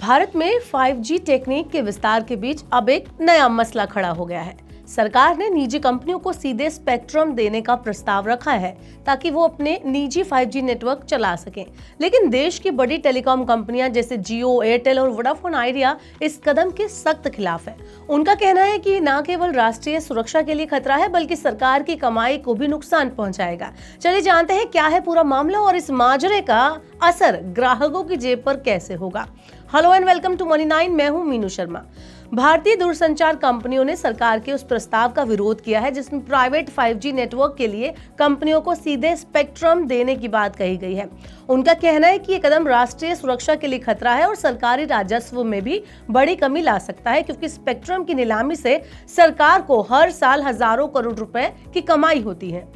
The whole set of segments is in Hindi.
भारत में 5G टेक्निक के विस्तार के बीच अब एक नया मसला खड़ा हो गया है। सरकार ने निजी कंपनियों को सीधे स्पेक्ट्रम देने का प्रस्ताव रखा है ताकि वो अपने निजी 5G नेटवर्क चला सकें। लेकिन देश की बड़ी टेलीकॉम कंपनियां जैसे जियो, एयरटेल और वोडाफोन आइडिया इस कदम के सख्त खिलाफ है। उनका कहना है कि न केवल राष्ट्रीय सुरक्षा के लिए खतरा है बल्कि सरकार की कमाई को भी नुकसान पहुंचाएगा। चलिए जानते हैं क्या है पूरा मामला और इस माजरे का असर ग्राहकों की जेब पर कैसे होगा। Hello and welcome to money 9। मैं हूं मीनू शर्मा। भारतीय दूरसंचार कंपनियों ने सरकार के उस प्रस्ताव का विरोध किया है जिसमें प्राइवेट 5G नेटवर्क के लिए कंपनियों को सीधे स्पेक्ट्रम देने की बात कही गई है। उनका कहना है कि ये कदम राष्ट्रीय सुरक्षा के लिए खतरा है और सरकारी राजस्व में भी बड़ी कमी ला सकता है, क्योंकि स्पेक्ट्रम की नीलामी से सरकार को हर साल हजारों करोड़ रुपए की कमाई होती है।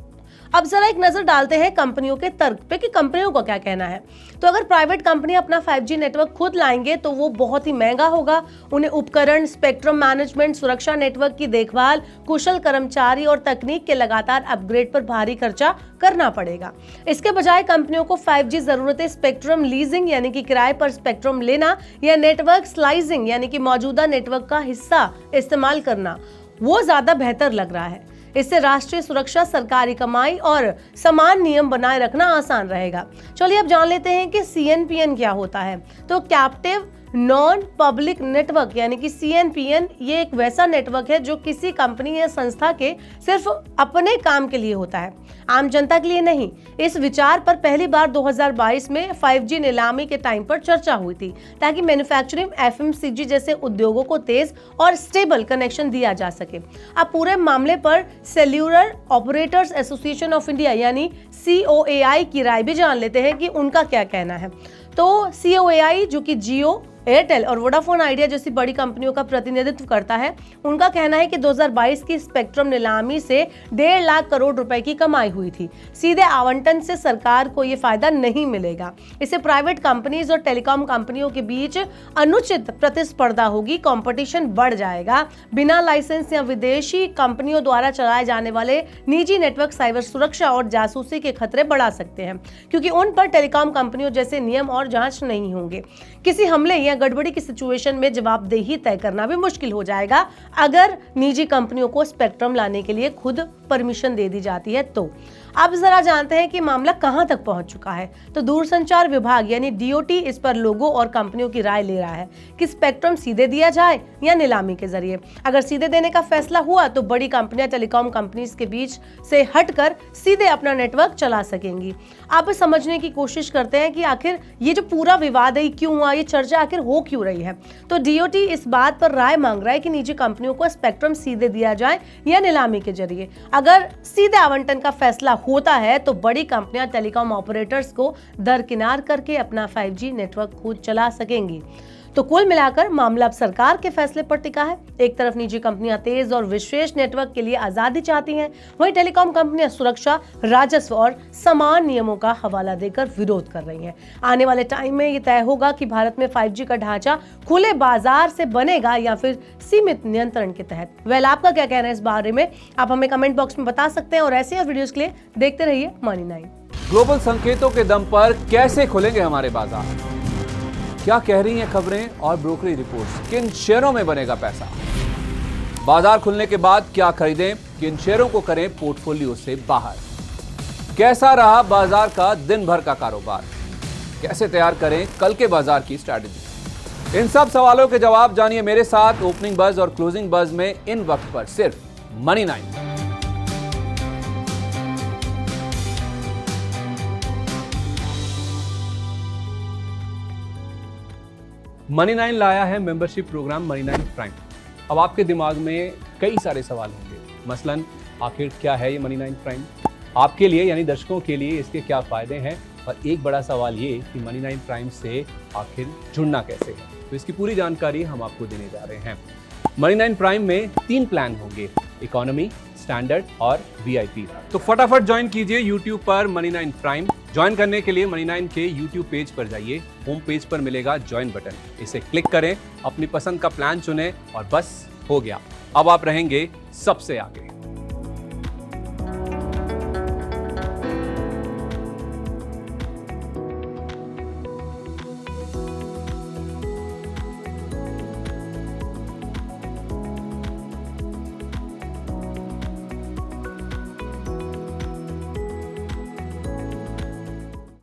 अब जरा एक नजर डालते हैं कंपनियों के तर्क पे कि कंपनियों का क्या कहना है। तो अगर प्राइवेट कंपनी अपना 5G नेटवर्क खुद लाएंगे तो वो बहुत ही महंगा होगा। उन्हें उपकरण, स्पेक्ट्रम मैनेजमेंट, सुरक्षा, नेटवर्क की देखभाल, कुशल कर्मचारी और तकनीक के लगातार अपग्रेड पर भारी खर्चा करना पड़ेगा। इसके बजाय कंपनियों को 5G जरूरतें स्पेक्ट्रम लीजिंग यानी कि किराए पर स्पेक्ट्रम लेना या नेटवर्क स्लाइसिंग यानी कि मौजूदा नेटवर्क का हिस्सा इस्तेमाल करना वो ज्यादा बेहतर लग रहा है। इससे राष्ट्रीय सुरक्षा, सरकारी कमाई और समान नियम बनाए रखना आसान रहेगा। चलिए अब जान लेते हैं कि CNPN क्या होता है। तो कैप्टिव नॉन पब्लिक नेटवर्क यानी कि CNPN ये एक वैसा नेटवर्क है जो किसी कंपनी या संस्था के सिर्फ अपने काम के लिए होता है, आम जनता के लिए नहीं। इस विचार पर पहली बार 2022 में 5G नीलामी के टाइम पर चर्चा हुई थी ताकि मैन्युफैक्चरिंग, FMCG जैसे उद्योगों को तेज और स्टेबल कनेक्शन दिया जा सके। अब पूरे मामले पर cellular operators association of India यानी COAI की राय भी जान लेते हैं कि उनका क्या कहना है। तो COAI जो कि जियो, एयरटेल और वोडाफोन आइडिया जैसी बड़ी कंपनियों का प्रतिनिधित्व करता है, उनका कहना है कि 2022 की स्पेक्ट्रम नीलामी से 1.5 लाख करोड़ रुपए की कमाई हुई थी। सीधे आवंटन से सरकार को ये फायदा नहीं मिलेगा। इससे प्राइवेट कंपनीज और टेलीकॉम कंपनियों के बीच अनुचित प्रतिस्पर्धा होगी, कंपटीशन बढ़ जाएगा। बिना लाइसेंस या विदेशी कंपनियों द्वारा चलाए जाने वाले निजी नेटवर्क साइबर सुरक्षा और जासूसी के खतरे बढ़ा सकते हैं, क्योंकि उन पर टेलीकॉम कंपनियों जैसे नियम और जांच नहीं होंगे। किसी हमले या गड़बड़ी की सिचुएशन में जवाबदेही तय करना भी मुश्किल हो जाएगा अगर निजी कंपनियों को स्पेक्ट्रम लाने के लिए खुद परमिशन दे दी जाती है तो। अब जरा जानते हैं कि मामला कहां तक पहुंच चुका है। तो दूरसंचार विभाग यानी DOT इस पर लोगों और कंपनियों की राय ले रहा है कि स्पेक्ट्रम सीधे दिया जाए या नीलामी के जरिए। अगर सीधे देने का फैसला हुआ तो बड़ी कंपनियां टेलीकॉम कंपनीज के बीच से हटकर सीधे अपना नेटवर्क चला सकेंगी। अब समझने की कोशिश करते हैं कि आखिर ये जो पूरा विवाद है क्यों हुआ, ये चर्चा आखिर हो क्यों रही है। तो DOT इस बात पर राय मांग रहा है कि निजी कंपनियों को स्पेक्ट्रम सीधे दिया जाए या नीलामी के जरिए। अगर सीधे आवंटन का फैसला होता है तो बड़ी कंपनियां टेलीकॉम ऑपरेटर्स को दरकिनार करके अपना 5G नेटवर्क खुद चला सकेंगी। तो कुल मिलाकर मामला अब सरकार के फैसले पर टिका है। एक तरफ निजी कंपनियां तेज और विशेष नेटवर्क के लिए आजादी चाहती हैं, वहीं टेलीकॉम कंपनियां सुरक्षा, राजस्व और समान नियमों का हवाला देकर विरोध कर रही हैं। आने वाले टाइम में ये तय होगा कि भारत में 5G का ढांचा खुले बाजार से बनेगा या फिर सीमित नियंत्रण के तहत। आपका क्या कहना है इस बारे में, आप हमें कमेंट बॉक्स में बता सकते हैं और ऐसे और वीडियोस के लिए देखते रहिए मनी 9। ग्लोबल संकेतों के दम पर कैसे खुलेंगे हमारे बाजार, क्या कह रही हैं खबरें और ब्रोकरेज रिपोर्ट्स, किन शेयरों में बनेगा पैसा, बाजार खुलने के बाद क्या खरीदें, किन शेयरों को करें पोर्टफोलियो से बाहर, कैसा रहा बाजार का दिन भर का कारोबार, कैसे तैयार करें कल के बाजार की स्ट्रैटेजी। इन सब सवालों के जवाब जानिए मेरे साथ ओपनिंग बज और क्लोजिंग बज में इन वक्त पर सिर्फ मनी 9। मनी 9 लाया है मेंबरशिप प्रोग्राम मनी 9 प्राइम। अब आपके दिमाग में कई सारे सवाल होंगे, मसलन आखिर क्या है ये मनी 9 प्राइम, आपके लिए यानी दर्शकों के लिए इसके क्या फायदे हैं, और एक बड़ा सवाल ये कि मनी 9 प्राइम से आखिर जुड़ना कैसे है। तो इसकी पूरी जानकारी हम आपको देने जा रहे हैं। मनी 9 प्राइम में 3 प्लान होंगे, इकोनॉमी, स्टैंडर्ड और VIP। तो फटाफट ज्वाइन कीजिए YouTube पर मनी 9 प्राइम। ज्वाइन करने के लिए मनी 9 के YouTube पेज पर जाइए, होम पेज पर मिलेगा ज्वाइन बटन, इसे क्लिक करें, अपनी पसंद का प्लान चुनें और बस हो गया, अब आप रहेंगे सबसे आगे।